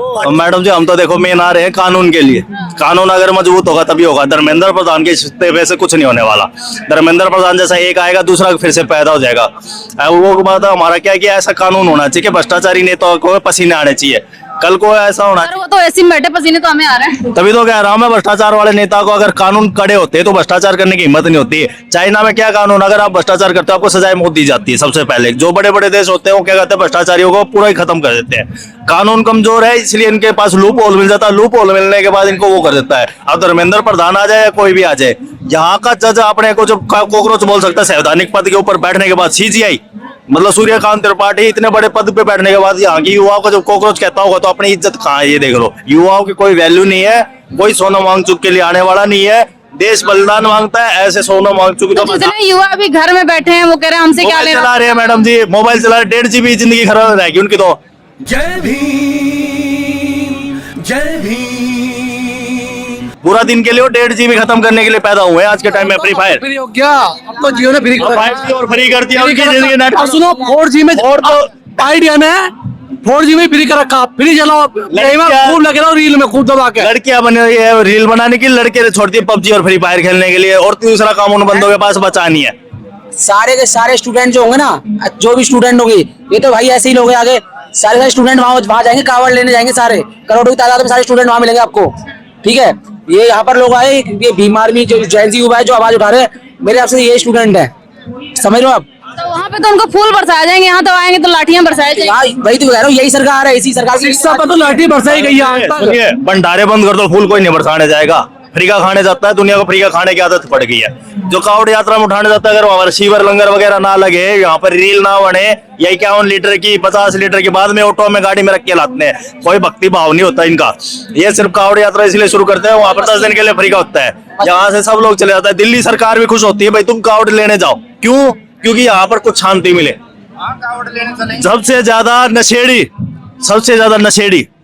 Madam जी हम तो देखो मेन आ रहे हैं कानून के लिए। कानून अगर मजबूत होगा तभी होगा। धर्मेंद्र प्रधान के इस्तीफे से कुछ नहीं होने वाला। धर्मेंद्र प्रधान जैसा एक आएगा दूसरा फिर से पैदा हो जाएगा। वो बात हमारा क्या कि ऐसा कानून होना चाहिए कि भ्रष्टाचारी नेताओं को पसीने आने चाहिए। कल को ऐसा होना सर वो तो ऐसे ही बैठे पसीने तो हमें आ रहे हैं। तभी तो कह रहा हूं मैं, भ्रष्टाचार वाले नेता को अगर कानून कड़े होते तो भ्रष्टाचार करने की हिम्मत नहीं होती। चाइना में क्या कानून, अगर आप भ्रष्टाचार करते हो आपको सजाएं मौत दी जाती है। सबसे पहले जो बड़े बड़े देश होते हैं वो क्या करते हैं, भ्रष्टाचारियों को पूरा ही खत्म कर देते हैं। कानून कमजोर है इसलिए इनके पास लूप होल मिल जाता है। लूप होल मिलने के बाद इनको वो कर देता है। अब धर्मेंद्र प्रधान आ जाए या कोई भी आ जाए, यहाँ का जज अपने को जो कॉकरोच बोल सकता है संवैधानिक पद के ऊपर बैठने के बाद, सीजीआई मतलब सूर्यकांत त्रिपाठी इतने बड़े पद पे बैठने के बाद यहाँ की युवाओं को जब कॉकरोच कहता होगा तो अपनी इज्जत कहाँ है ये देख लो। युवाओं की कोई वैल्यू नहीं है, कोई सोना मांगचुक के लिए आने वाला नहीं है। देश बलिदान मांगता है, ऐसे सोना मांगचुक तो जितने युवा अभी घर में बैठे हैं वो कह रहे हैं हमसे क्या लेना। चला रहे हैं मैडम जी, मोबाइल चला रहे, 1.5 GB जिंदगी खराब रहेगी उनकी तो। जय भीम, जय भीम। पूरा दिन के लिए वो 1.5 GB खत्म करने के लिए पैदा हुए हैं आज के टाइम में। फ्री फायर फ्री हो गया, अब तो जियो ने फ्री कर 5G और फ्री कर दिया उनकी जिंदगी नेट। और सुनो 4G में और तो आइडिया में 4G में फ्री कर रखा, फ्री चलाओ खूब लगे रहो रील में खूब दबा के। लड़कियां बने हुई है रील बनाने की, लड़के छोड़ती है पबजी और फ्री फायर खेलने के लिए। और दूसरा काम उन बंदों के पास बचा नहीं है। सारे के सारे स्टूडेंट जो होंगे ना, जो भी स्टूडेंट होंगे, ये तो भाई ऐसे ही लोग हैं आगे। सारे स्टूडेंट वहाँ जाएंगे, कावड़ लेने जाएंगे। सारे करोड़ों की तादाद में सारे स्टूडेंट वहाँ मिलेंगे आपको, ठीक है। ये यहाँ पर लोग आए, ये भीम आर्मी जो जैन जी युवा है जो आवाज उठा रहे हैं, मेरे आपसे ये स्टूडेंट है, समझ लो आप। तो वहाँ पे तो उनको फूल बरसाए जाएंगे, यहाँ तो आएंगे तो लाठियां बरसाए जाएंगे। वही तो कह रहा हूँ, यही सरकार है, इसी सरकार की शिक्षा पर तो लाठी बरसाई गई है। सुनिए, भंडारे बंद कर दो, फूल कोई नहीं बरसाने जाएगा। फ्री का खाने जाता है, दुनिया को फ्री का खाने की आदत पड़ गई है। जो कावड़ यात्रा में उठाने जाता है, अगर वहां शिवर लंगर वगैरह ना लगे, यहाँ पर रील ना बने, या 51 लीटर की 50 लीटर की बाद में ऑटो में गाड़ी में रख के लाते हैं, कोई भक्ति भाव नहीं होता इनका। ये सिर्फ कावड़ यात्रा इसलिए शुरू करते हैं, वहां पर 10 दिन के लिए फ्री का होता है, यहाँ से सब लोग चले जाते हैं। दिल्ली सरकार भी खुश होती है, भाई तुम कावड़ लेने जाओ। क्यों? क्योंकि यहाँ पर कुछ शांति मिले। सबसे ज्यादा नशेड़ी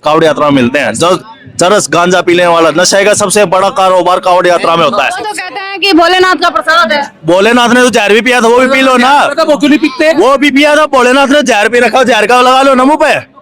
कावड़ यात्रा में मिलते हैं। जो चरस गांजा पीने वाला, नशे का सबसे बड़ा कारोबार कावड़ यात्रा में होता है। वो तो कहते हैं कि भोलेनाथ का प्रसाद है। भोलेनाथ ने तो जहर भी पिया था, वो भी पी लो ना। वो क्यों नहीं पीते? वो भी पिया था, भोलेनाथ ने जहर पी रखा, जहर का लगा लो ना मुंह पे।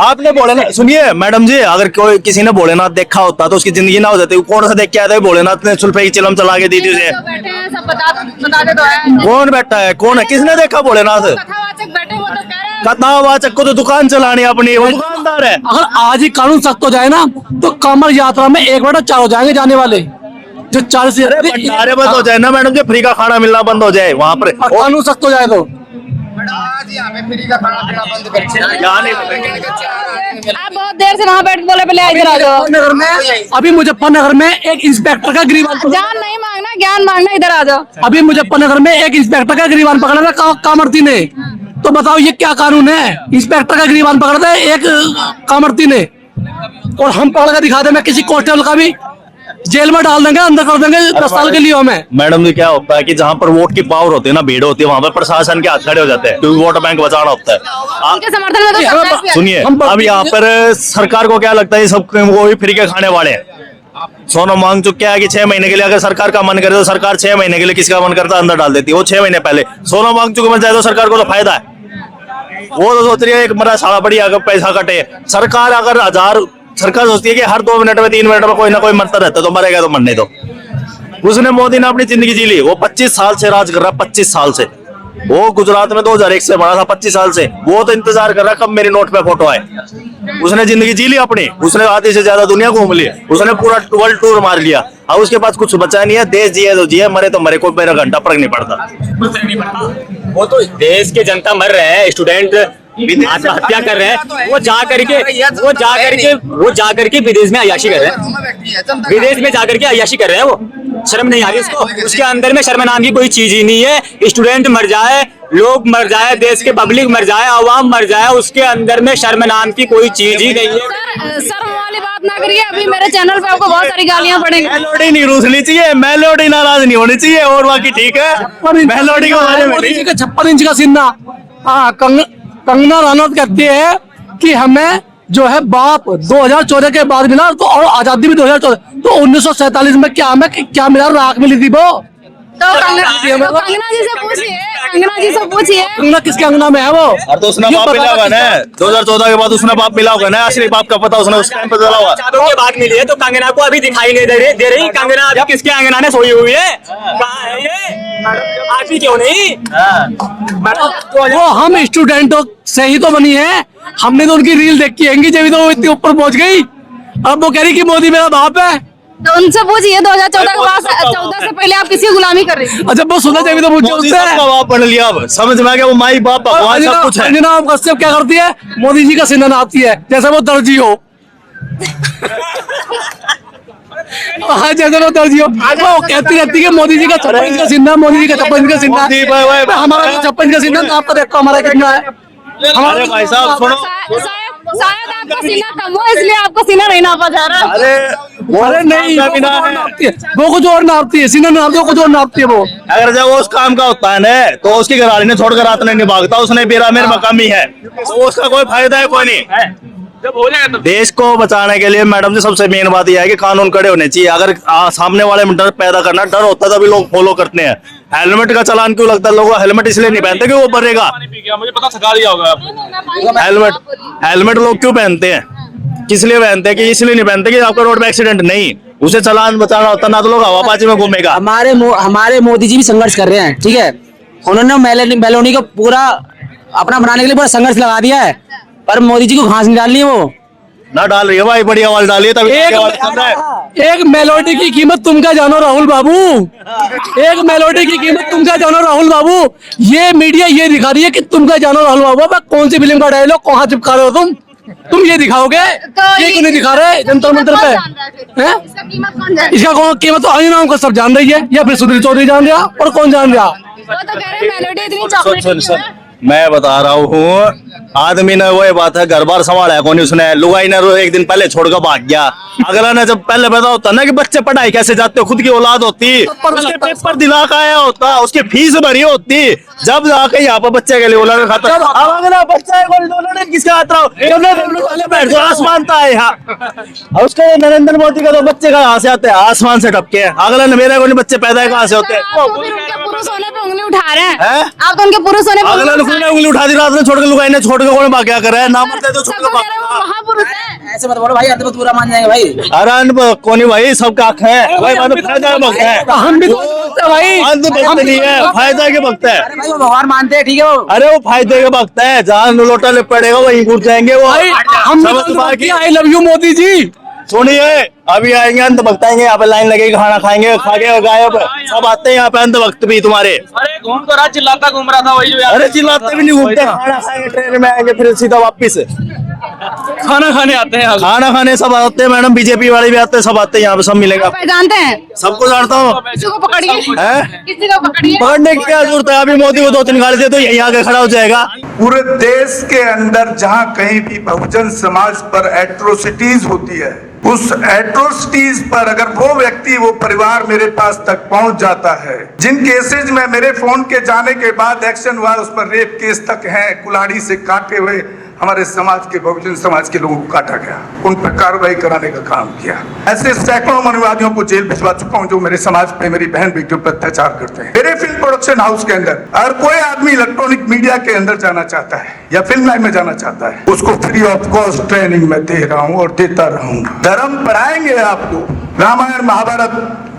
आपने भोलेनाथ, सुनिए मैडम जी, अगर कोई किसी ने भोलेनाथ देखा होता तो उसकी जिंदगी ना हो जाती। कौन सा देख के आया था भोलेनाथ ने सुल्फे की चिलम चला के दी थी उसे? बैठे हैं सब बताते तो है। कौन बैठा है, कौन है, किसने देखा भोलेनाथ? कथावाचक बैठे वो तो कह रहे हैं। कथावाचक को तो दुकान चलानी अपनी, वो दुकानदार है। अगर आज ही कानून सख्त हो जाए ना तो कांवड़ यात्रा में 1/4 हो जाएंगे जाने वाले, जो 40 से भंडारे बंद हो जाए ना मैडम जी, फ्री का खाना मिलना बंद हो जाए वहाँ पर, कानून सख्त हो जाए तो। आप बहुत देर से वहाँ बैठ के बोले पहले इधर आ जाओ। मुजफ्फरनगर में, अभी मुजफ्फरनगर में एक इंस्पेक्टर का गिरबान जान नहीं मांगना, ज्ञान मांगना, इधर आ जाओ। अभी मुजफ्फरनगर में एक इंस्पेक्टर का गिरबान पकड़ा था कामर्ती ने। तो बताओ ये क्या कानून है? इंस्पेक्टर का गिरबान पकड़ा था एक कामर्ती ने, और हम पकड़ कर दिखा दें किसी कांस्टेबल का भी जेल में डाल देंगे, अंदर कर देंगे 10 साल के लिए हमें। मैडम जी क्या होता है कि जहाँ पर वोट की पावर होती है ना, भीड़ होती है, वहाँ पर प्रशासन के हाथ खड़े हो जाते हैं, क्योंकि वोट बैंक बचाना होता है। उनके समर्थन में तो सरकार भी है। सुनिए, अब यहाँ पर सरकार को क्या लगता है, सब वो भी फ्री के खाने वाले हैं। सोना मांग चुके हैं कि 6 महीने के लिए, अगर सरकार का मन करे तो सरकार 6 महीने के लिए किसका मन करता है अंदर डाल देती है। वो 6 महीने पहले सोना मांग चुके मिल जाए तो सरकार को तो फायदा है। वो तो सोच रही है एक मरा साला बड़ी अगर पैसा कटे। सरकार अगर सरकार सोचती है कि हर 2 मिनट में 3 मिनट में कोई ना कोई मरता रहता है, तो मरेगा तो मरने दो। उसने, मोदी ने अपनी जिंदगी जी ली। वो 25 साल से राज कर रहा है, 25 साल से। वो गुजरात में 2001 से बना था, 25 साल से। वो तो इंतजार कर रहा है कब मेरी नोट पे फोटो आए। उसने जिंदगी जी ली अपनी, उसने आधी से ज्यादा दुनिया घूम ली, उसने पूरा वर्ल्ड टूर मार लिया। अब उसके पास कुछ बचा नहीं है। देश जिए तो जिए, मरे तो मरे, कोई मेरा घंटा फर्क नहीं पड़ता। वो तो देश के जनता मर रहे हैं, स्टूडेंट आत्महत्या कर रहे हैं, वो जा करके विदेश में अय्याशी कर रहे हैं, विदेश में जाकर के अय्याशी कर रहे हैं। वो शर्म नहीं आ रही उसको? उसके अंदर में शर्म नाम की कोई चीज ही नहीं है। स्टूडेंट मर जाए, लोग मर जाए, देश के पब्लिक मर जाए, आवाम मर जाए, उसके अंदर में शर्म नाम की कोई चीज ही नहीं है। शर्म वाली बात ना करिए, अभी मेरे चैनल पे आपको बहुत सारी गालियां पड़ेंगी। मेलोडी नहीं रूसनी चाहिए, मेलोडी नाराज नहीं होनी चाहिए, और बाकी ठीक है। मेलोडी के बारे में 56 इंच का सीना। हाँ, कंगना रनौत कहती है कि हमें जो है बाप 2014 के बाद मिला, तो और आजादी भी 2014, तो 1947 में क्या हमें क्या मिला? राख मिली थी वो। तो कंगना जी से पूछिए, कंगना जी से पूछिए। कंगना किसके अंगना में है वो? और तो उसने ये बाप पता मिला होगा ना, किसका- 2014 के बाद उसने बाप मिला होगा ना, असली बाप का पता उसने उस टाइम पे चला होगा। चारों के बात मिली है तो कंगना को अभी दिखाई नहीं दे रही। कंगना अभी किसके अंगना में सोई हुई है? कहाँ है ये? आती क्यों नहीं? वो हम स्टूडेंटों से ही तो बनी है, हमने तो उनकी रील देख के आएंगी जब तो वो इतनी ऊपर पहुंच गई। अब वो कह रही कि मोदी मेरा बाप है। तो उनसे पूछिए 2014 के बाद, 14 से पहले आप किसी की गुलामी कर रही थी। अच्छा वो सुना जब तो पूछे मोदी उससे। सबका बाप बन लिया, अब समझ में आ गया, वो माई बाप भगवान सब कुछ है। अंजना कश्यप क्या करती है? मोदी जी का सीना नापती है जैसे वो दर्जी हो। हाँ जैसे वो दर्जी हो, वो कहती रहती है मोदी जी का 56 का सीना, मोदी जी का 56 का सीना। मोदी भाई हमारा 56 का सीना नाप कर देखो हमारा कितना है। अरे भाई साहब सुनो, शायद आपका सीना कम हो इसलिए आपको सीना नहीं नापा जा रहा। अरे नहीं वो कुछ और नापती है, वो कुछ और नापती है, सीना नापती है, कुछ और नापती है वो। अगर जब वो उस काम का होता है ना तो उसकी घरवाली ने छोड़कर रात नहीं भागता, उसने मेरा मेरे मकामी है तो उसका कोई फायदा है कोई नहीं। देश को बचाने के लिए मैडम जी सबसे मेन बात यह है कि कानून कड़े होने चाहिए। अगर सामने वाले में डर पैदा करना, डर होता है तभी लोग फॉलो करते हैं। हेलमेट का चालान क्यों लगता है लोगों को? हेलमेट इसलिए नहीं पहनते कि वो भरेगा। मुझे पता थका लिया होगा। हेलमेट लोग क्यों पहनते हैं? किस लिए पहनते हैं? कि इसलिए नहीं पहनते कि आपका रोड में एक्सीडेंट नहीं, उसे चालान बचाना होता ना तो लोग हवाबाजी में घूमेगा। हमारे मोदी जी भी संघर्ष कर रहे हैं, ठीक है। उन्होंने मेलोनी को पूरा अपना बनाने के लिए पूरा संघर्ष लगा दिया है, पर मोदी जी को घास नहीं डालनी है वो ना डाल रही है भाई, बड़ी आवाज डालिए तभी आवाज चल रहा है। एक मेलोडी की कीमत तुम क्या जानो राहुल बाबू, एक मेलोडी की कीमत तुम क्या जानो राहुल बाबू। ये मीडिया ये दिखा रही है कि तुम क्या जानो राहुल बाबू। अब कौन सी फिल्म का डायलॉग कहाँ चिपका रहे हो तुम ये दिखाओगे? ये क्यों नहीं दिखा रहे जंतर मंतर पे? हैं? इसका कीमत कौन जाने? इसका कौन कीमत? तो अंजना को सब जान रही है, या फिर सुधीर चौधरी जान रहा, और कौन जान रहा? वो तो कह रहे हैं मेलोडी इतनी चॉकलेट क्यों है? मैं बता रहा हूँ, आदमी ने वो बात है घर बार संभाला है कौन, उसने लुगाई ने एक दिन पहले छोड़कर भाग गया। अगला ने जब पहले पता होता ना कि बच्चे पढ़ाई कैसे जाते हो, खुद की औलाद होती, उसके पेपर दिला का आया होता, उसकी फीस भरी होती, जब जाके यहाँ पर बच्चे के लिए उन्होंने खाता। अब अगला बच्चा है कौन, उन्होंने किसका खतरा हो? पहले बैठ जाओ, आसमान था यहाँ। और उसके नरेंद्र मोदी का तो बच्चे कहाँ से आते हैं? आसमान से टपके। अगला ने मेरे को बच्चे पैदा कहाँ से होते हैं? आप तो फिर उनके पुरुष होने पे उंगली उठा रहे हैं। हैं? आप तो उनके पुरुष होने पे अगला ने उंगली उठा दी, रात में छोड़ के लुगाई ने छोड़ के कौन भाग क्या कर रहा है? ना मरते तो छोड़ सबको के कह रहे हैं वो भाग। महापुरुष है। ऐसे मत बोलो भाई, अंत में पूरा मान जाएंगे भाई। अरे कोनी भाई सबका हक है भाई, मतलब फायदा के वक्त है, हम भी तो बोलते हैं भाई, अंत वक्त नहीं है, फायदा के वक्त है। अरे भाई वो भगवान मानते हैं, ठीक है वो। अरे वो फायदे के वक्त है, जहाँ लोटा ले पड़ेगा वहीं घुस जाएंगे वो। भाई हम समझ बाकी I love you Modi ji. सुनिए, अभी आएंगे अंत वक्त, आएंगे यहाँ पे लाइन लगेगी, खाना खाएंगे, खा के गायब सब आते हैं यहाँ पे अंत वक्त भी तुम्हारे। अरे घूम तो रहा, चिल्लाता घूम रहा था वही जो यार। अरे चिल्लाते भी नहीं घूमते, खाना खाएंगे, ट्रेन में आएंगे, फिर सीधा वापिस खाना खाने आते हैं। खाना खाने सब आते हैं मैडम, बीजेपी वाले भी आते हैं, सब आते हैं यहाँ पे, सब मिलेगा। आप जानते हैं? सबको जानता हूँ। किसी को पकड़िए, हैं? किसी को पकड़िए। पकड़ने की क्या जरूरत है? अभी मोदी को 2-3 गाली दे तो यही आके खड़ा हो जाएगा। पूरे देश के अंदर जहां कहीं भी बहुजन समाज पर एट्रोसिटीज होती है, उस एट्रोसिटीज पर अगर वो व्यक्ति, वो परिवार मेरे पास तक पहुंच जाता है, जिन केसेज में मेरे फोन के जाने के बाद एक्शन हुआ, उस पर रेप केस तक है, कुल्हाड़ी से काटे हुए हमारे समाज के, बहुजन समाज के लोगों को काटा गया, उन पर कार्रवाई कराने का काम किया। ऐसे सैकड़ों मनुवादियों को जेल भिजवा चुका हूं जो मेरे समाज पे, मेरी बहन बेटियों पर अत्याचार करते हैं। मेरे फिल्म प्रोडक्शन हाउस के अंदर अगर कोई आदमी इलेक्ट्रॉनिक मीडिया के अंदर जाना चाहता है या फिल्म लाइन में जाना चाहता है, उसको फ्री ऑफ कॉस्ट ट्रेनिंग में दे रहा हूँ और देता रहूंगा। धर्म पढ़ाएंगे आपको, रामायण, महाभारत,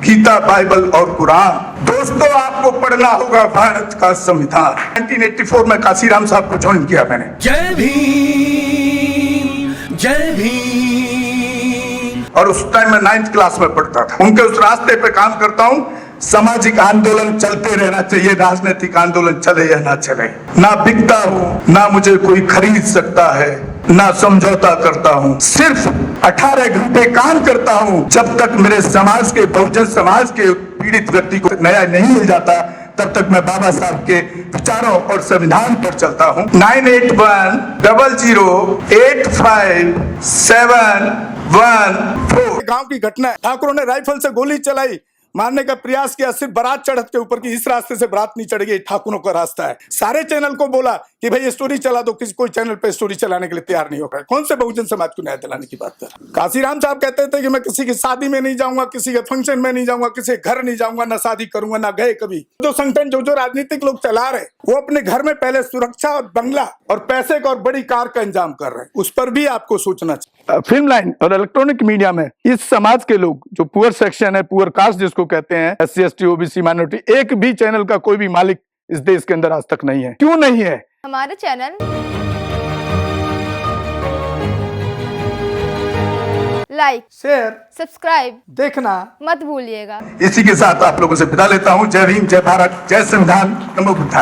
गीता, बाइबल और कुरान। दोस्तों आपको पढ़ना होगा भारत का संविधान। 1984 में काशीराम साहब को ज्वाइन किया मैंने। जय भीम, जय भीम। और उस टाइम में 9th क्लास में पढ़ता था। उनके उस रास्ते पे काम करता हूँ। सामाजिक आंदोलन चलते रहना चाहिए, राजनीतिक आंदोलन चले या ना चले। ना बिकता हूँ, ना मुझे कोई खरीद सकता है, ना समझौता करता हूँ। सिर्फ 18 घंटे काम करता हूँ। जब तक मेरे समाज के, बहुजन समाज के पीड़ित व्यक्ति को न्याय नहीं मिल जाता, तब तक मैं बाबा साहब के विचारों और संविधान पर चलता हूँ। 9810085714। गांव की घटना है, ठाकुरों ने राइफल से गोली चलाई, मारने का प्रयास किया, सिर्फ बारात चढ़त के ऊपर की इस रास्ते से बारात नहीं चढ़ेगी, ठाकुरों का रास्ता है। सारे चैनल को बोला कि भाई स्टोरी चला दो, किसी कोई चैनल पे स्टोरी चलाने के लिए तैयार नहीं होगा। कौन से बहुजन समाज को न्याय दिलाने की बात कर? काशीराम साहब कहते थे कि मैं किसी की शादी में नहीं जाऊंगा, किसी के फंक्शन में नहीं जाऊंगा, किसी के घर नहीं जाऊंगा, ना शादी करूंगा, ना गए कभी। जो संगठन जो राजनीतिक लोग चला रहे वो अपने घर में पहले सुरक्षा और बंगला और पैसे का और बड़ी कार का इंतजाम कर रहे हैं, उस पर भी आपको सोचना चाहिए। फिल्म लाइन और इलेक्ट्रॉनिक मीडिया में इस समाज के लोग जो पुअर सेक्शन है, पुअर कास्ट जिसको कहते हैं, SC ST OBC माइनॉरिटी, एक भी चैनल का कोई भी मालिक इस देश के अंदर आज तक नहीं है। क्यों नहीं है? हमारे चैनल लाइक, शेयर, सब्सक्राइब देखना मत भूलिएगा। इसी के साथ आप लोगों से विदा लेता हूं। जय भीम, जय भारत, जय संविधान, नमो बुद्धाय।